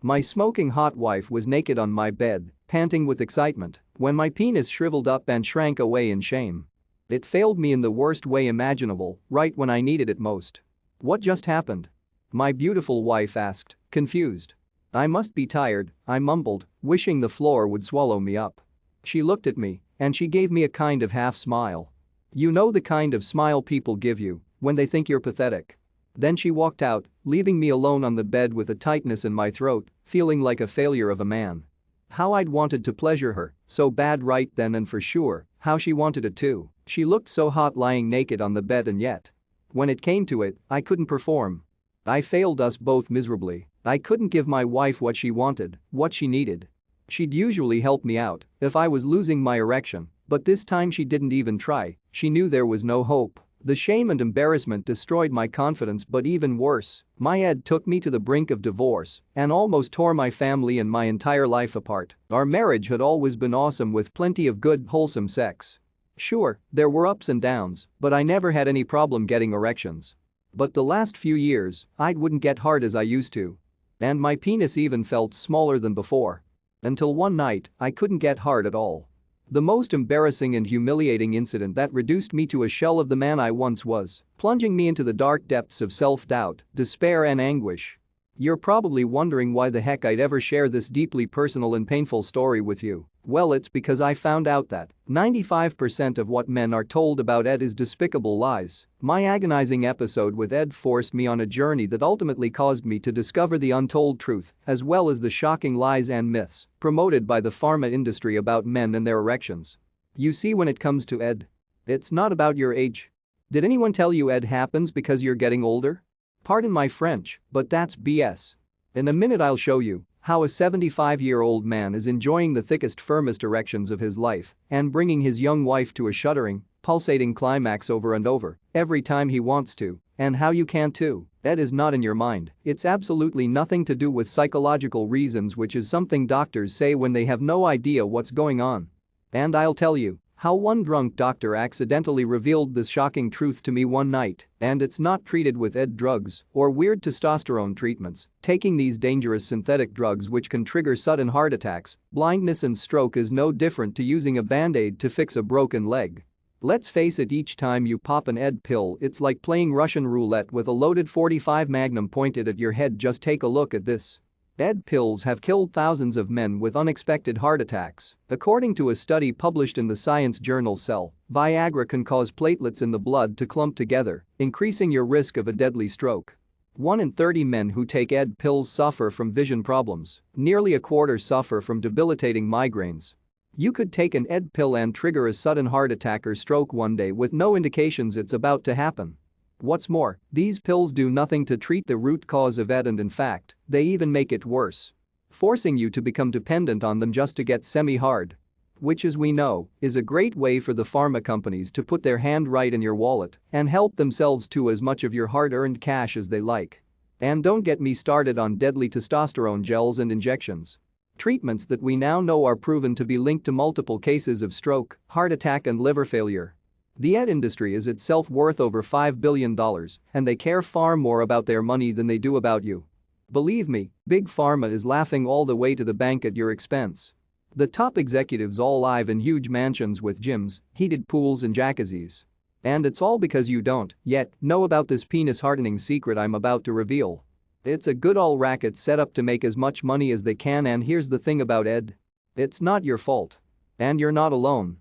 My smoking hot wife was naked on my bed, panting with excitement, when my penis shriveled up and shrank away in shame. It failed me in the worst way imaginable, right when I needed it most. What just happened? My beautiful wife asked, confused. I must be tired, I mumbled, wishing the floor would swallow me up. She looked at me, and she gave me a kind of half smile. You know, the kind of smile people give you when they think you're pathetic. Then she walked out, leaving me alone on the bed with a tightness in my throat, feeling like a failure of a man. How I'd wanted to pleasure her, so bad right then, and for sure, how she wanted it too. She looked so hot lying naked on the bed, and yet, when it came to it, I couldn't perform. I failed us both miserably. I couldn't give my wife what she wanted, what she needed. She'd usually help me out if I was losing my erection, but this time she didn't even try. She knew there was no hope. The shame and embarrassment destroyed my confidence, but even worse, my Ed took me to the brink of divorce and almost tore my family and my entire life apart. Our marriage had always been awesome with plenty of good, wholesome sex. Sure, there were ups and downs, but I never had any problem getting erections. But the last few years, I wouldn't get hard as I used to. And my penis even felt smaller than before. Until one night, I couldn't get hard at all. The most embarrassing and humiliating incident that reduced me to a shell of the man I once was, plunging me into the dark depths of self-doubt, despair and anguish. You're probably wondering why the heck I'd ever share this deeply personal and painful story with you. Well, it's because I found out that 95% of what men are told about Ed is despicable lies. My agonizing episode with Ed forced me on a journey that ultimately caused me to discover the untold truth, as well as the shocking lies and myths promoted by the pharma industry about men and their erections. You see, when it comes to Ed, it's not about your age. Did anyone tell you Ed happens because you're getting older? Pardon my French, but that's BS. In a minute I'll show you how a 75-year-old man is enjoying the thickest, firmest erections of his life and bringing his young wife to a shuddering, pulsating climax over and over every time he wants to, and how you can too. Ed is not in your mind. It's absolutely nothing to do with psychological reasons, which is something doctors say when they have no idea what's going on. And I'll tell you how one drunk doctor accidentally revealed this shocking truth to me one night, and it's not treated with Ed drugs or weird testosterone treatments. Taking these dangerous synthetic drugs which can trigger sudden heart attacks, blindness and stroke is no different to using a band-aid to fix a broken leg. Let's face it, each time you pop an Ed pill, it's like playing Russian roulette with a loaded .45 Magnum pointed at your head. Just take a look at this. Ed pills have killed thousands of men with unexpected heart attacks. According to a study published in the science journal Cell, Viagra can cause platelets in the blood to clump together, increasing your risk of a deadly stroke. 1 in 30 men who take Ed pills suffer from vision problems. Nearly a quarter suffer from debilitating migraines. You could take an Ed pill and trigger a sudden heart attack or stroke one day with no indications it's about to happen. What's more, these pills do nothing to treat the root cause of Ed, and in fact, they even make it worse, forcing you to become dependent on them just to get semi-hard. Which, as we know, is a great way for the pharma companies to put their hand right in your wallet and help themselves to as much of your hard-earned cash as they like. And don't get me started on deadly testosterone gels and injections. Treatments that we now know are proven to be linked to multiple cases of stroke, heart attack and liver failure. The Ed industry is itself worth over $5 billion, and they care far more about their money than they do about you. Believe me, Big Pharma is laughing all the way to the bank at your expense. The top executives all live in huge mansions with gyms, heated pools and jacuzzis. And it's all because you don't yet know about this penis-hardening secret I'm about to reveal. It's a good old racket set up to make as much money as they can, and here's the thing about Ed. It's not your fault. And you're not alone.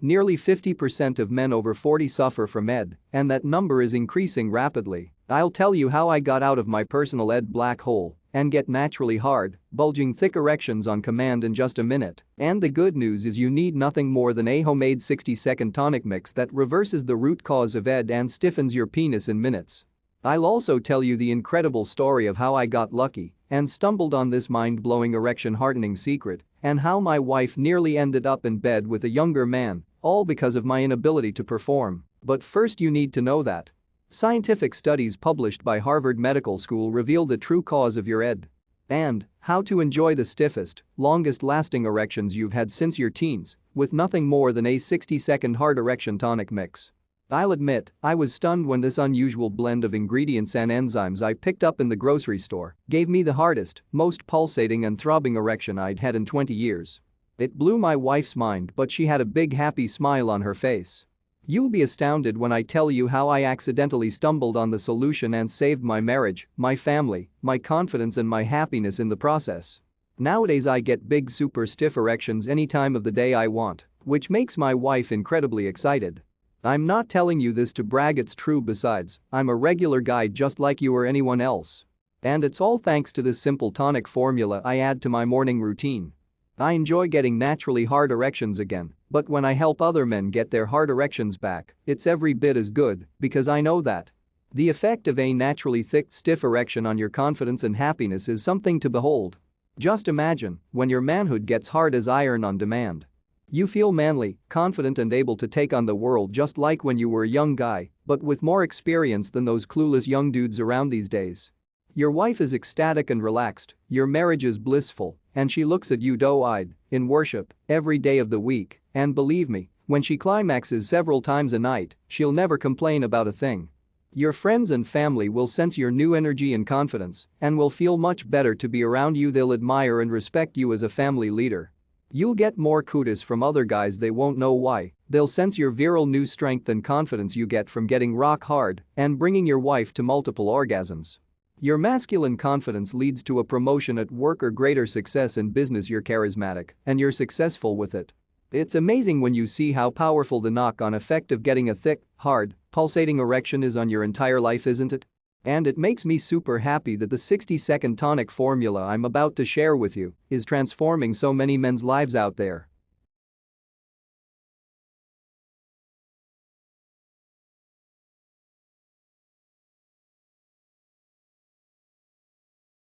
Nearly 50% of men over 40 suffer from Ed, and that number is increasing rapidly. I'll tell you how I got out of my personal Ed black hole and get naturally hard, bulging thick erections on command in just a minute. And the good news is you need nothing more than a homemade 60-second tonic mix that reverses the root cause of Ed and stiffens your penis in minutes. I'll also tell you the incredible story of how I got lucky and stumbled on this mind-blowing erection hardening secret, and how my wife nearly ended up in bed with a younger man, all because of my inability to perform. But first, you need to know that scientific studies published by Harvard Medical School reveal the true cause of your Ed and how to enjoy the stiffest, longest-lasting erections you've had since your teens with nothing more than a 60-second hard erection tonic mix. I'll admit, I was stunned when this unusual blend of ingredients and enzymes I picked up in the grocery store gave me the hardest, most pulsating and throbbing erection I'd had in 20 years. It blew my wife's mind, but she had a big happy smile on her face. You'll be astounded when I tell you how I accidentally stumbled on the solution and saved my marriage, my family, my confidence and my happiness in the process. Nowadays I get big super stiff erections any time of the day I want, which makes my wife incredibly excited. I'm not telling you this to brag, it's true. Besides, I'm a regular guy just like you or anyone else. And it's all thanks to this simple tonic formula I add to my morning routine. I enjoy getting naturally hard erections again, but when I help other men get their hard erections back, it's every bit as good because I know that the effect of a naturally thick, stiff erection on your confidence and happiness is something to behold. Just imagine when your manhood gets hard as iron on demand. You feel manly, confident and able to take on the world just like when you were a young guy, but with more experience than those clueless young dudes around these days. Your wife is ecstatic and relaxed, your marriage is blissful, and she looks at you doe-eyed, in worship, every day of the week, and believe me, when she climaxes several times a night, she'll never complain about a thing. Your friends and family will sense your new energy and confidence and will feel much better to be around you. They'll admire and respect you as a family leader. You'll get more kudos from other guys, they won't know why. They'll sense your virile new strength and confidence you get from getting rock hard and bringing your wife to multiple orgasms. Your masculine confidence leads to a promotion at work or greater success in business. You're charismatic and you're successful with it. It's amazing when you see how powerful the knock-on effect of getting a thick, hard, pulsating erection is on your entire life, isn't it? And it makes me super happy that the 60-second tonic formula I'm about to share with you is transforming so many men's lives out there.